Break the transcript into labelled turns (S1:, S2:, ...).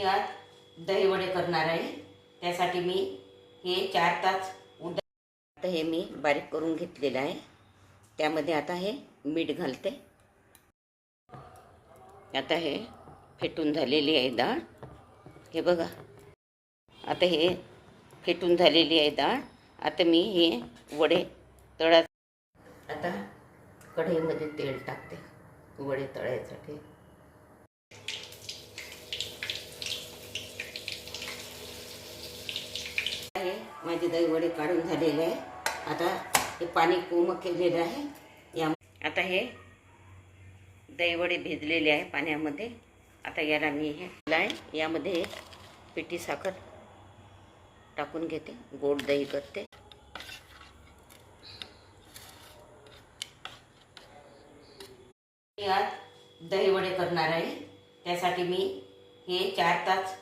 S1: मी आज दहीवडे करणार आहे. त्यासाठी मी हे 4 तास आता हे मी बारीक करून घेतलेलं आहे. त्यामध्ये आता हे मीठ घालते. आता हे फेटून झालेली आहे डाळ. हे बघा, आता हे फेटून झालेली आहे डाळ. आता मी हे वडे आता कढईमध्ये तेल टाकते वडे तळायसाठी. हे माझे दही वडे काढून झालेले आहे. आता हे पाणी कोमट केलेलं आहे. आता हे दही वडे भिजलेले आहे पाण्यामध्ये. आता याला मी हे यामध्ये पिठी साखर टाकून घेते, गोड दही करते. मी आज दहीवडे करणार आहे. त्यासाठी मी हे 4 तास